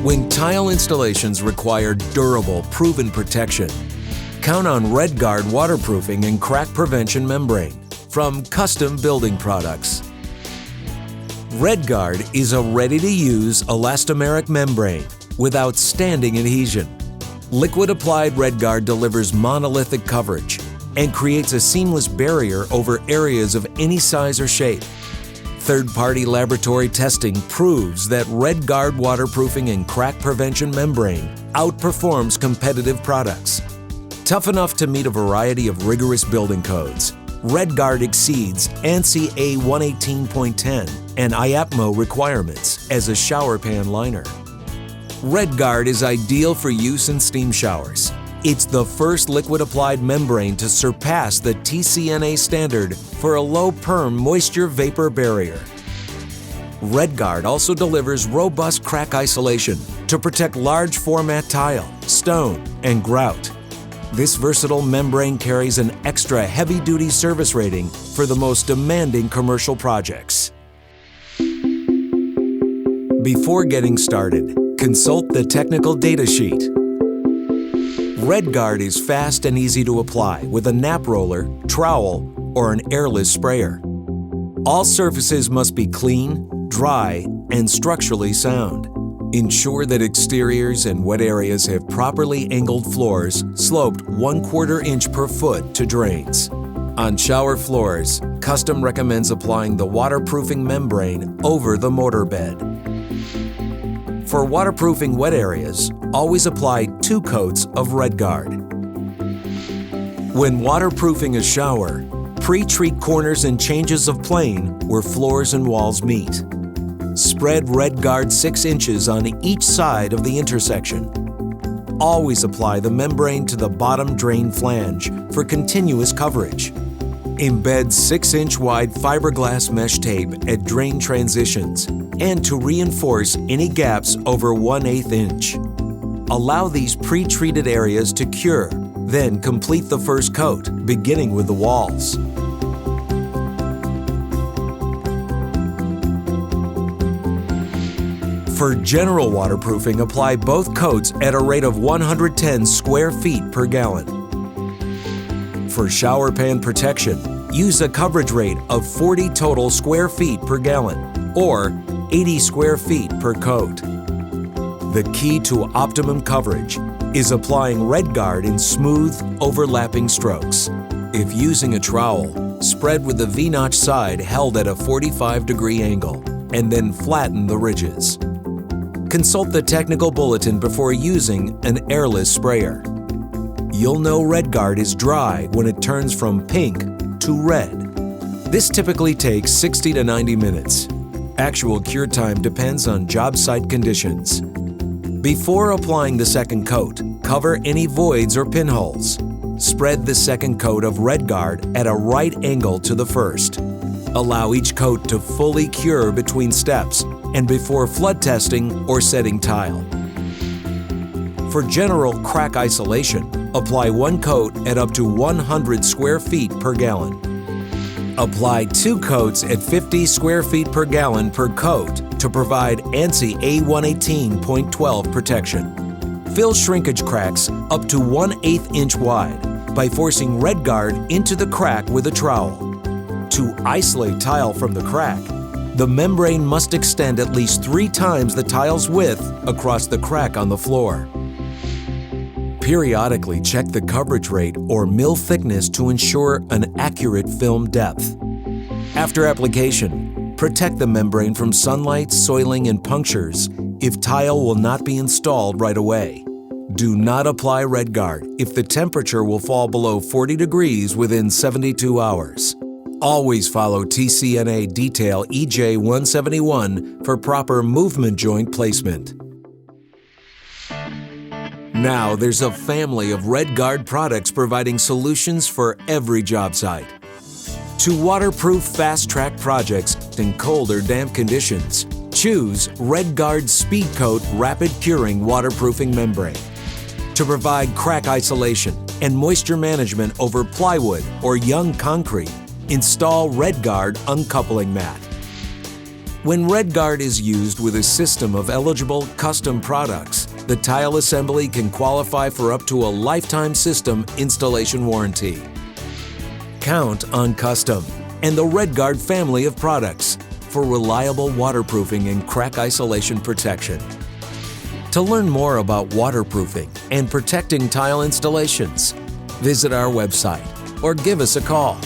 When tile installations require durable, proven protection, count on RedGard waterproofing and crack prevention membrane from Custom Building Products. RedGard is a ready-to-use elastomeric membrane with outstanding adhesion. Liquid-applied RedGard delivers monolithic coverage and creates a seamless barrier over areas of any size or shape. Third-party laboratory testing proves that RedGard waterproofing and crack prevention membrane outperforms competitive products. Tough enough to meet a variety of rigorous building codes, RedGard exceeds ANSI A118.10 and IAPMO requirements as a shower pan liner. RedGard is ideal for use in steam showers. It's the first liquid-applied membrane to surpass the TCNA standard for a low perm moisture vapor barrier. RedGard also delivers robust crack isolation to protect large format tile, stone, and grout. This versatile membrane carries an extra heavy-duty service rating for the most demanding commercial projects. Before getting started, consult the technical data sheet. RedGard is fast and easy to apply with a nap roller, trowel, or an airless sprayer. All surfaces must be clean, dry, and structurally sound. Ensure that exteriors and wet areas have properly angled floors sloped 1/4 inch per foot to drains. On shower floors, Custom recommends applying the waterproofing membrane over the mortar bed. For waterproofing wet areas, always apply 2 coats of RedGard. When waterproofing a shower, pre-treat corners and changes of plane where floors and walls meet. Spread RedGard 6 inches on each side of the intersection. Always apply the membrane to the bottom drain flange for continuous coverage. Embed 6-inch wide fiberglass mesh tape at drain transitions and to reinforce any gaps over 1/8 inch. Allow these pre-treated areas to cure, then complete the first coat, beginning with the walls. For general waterproofing, apply both coats at a rate of 110 square feet per gallon. For shower pan protection, use a coverage rate of 40 total square feet per gallon, or 80 square feet per coat. The key to optimum coverage is applying RedGard in smooth, overlapping strokes. If using a trowel, spread with the V-notch side held at a 45-degree angle, and then flatten the ridges. Consult the technical bulletin before using an airless sprayer. You'll know RedGard is dry when it turns from pink to red. This typically takes 60 to 90 minutes. Actual cure time depends on job site conditions. Before applying the second coat, cover any voids or pinholes. Spread the second coat of RedGard at a right angle to the first. Allow each coat to fully cure between steps and before flood testing or setting tile. For general crack isolation, apply 1 coat at up to 100 square feet per gallon. Apply 2 coats at 50 square feet per gallon per coat to provide ANSI A118.12 protection. Fill shrinkage cracks up to 1/8 inch wide by forcing RedGard into the crack with a trowel. To isolate tile from the crack, the membrane must extend at least 3 times the tile's width across the crack on the floor. Periodically check the coverage rate or mill thickness to ensure an accurate film depth. After application, protect the membrane from sunlight, soiling, and punctures if tile will not be installed right away. Do not apply RedGard if the temperature will fall below 40 degrees within 72 hours. Always follow TCNA Detail EJ171 for proper movement joint placement. Now there's a family of RedGard products providing solutions for every job site. To waterproof fast-track projects in cold or damp conditions, choose RedGard Speed Coat Rapid Curing Waterproofing Membrane. To provide crack isolation and moisture management over plywood or young concrete, install RedGard Uncoupling Mat. When RedGard is used with a system of eligible custom products, the tile assembly can qualify for up to a lifetime system installation warranty. Count on Custom and the RedGard family of products for reliable waterproofing and crack isolation protection. To learn more about waterproofing and protecting tile installations, visit our website or give us a call.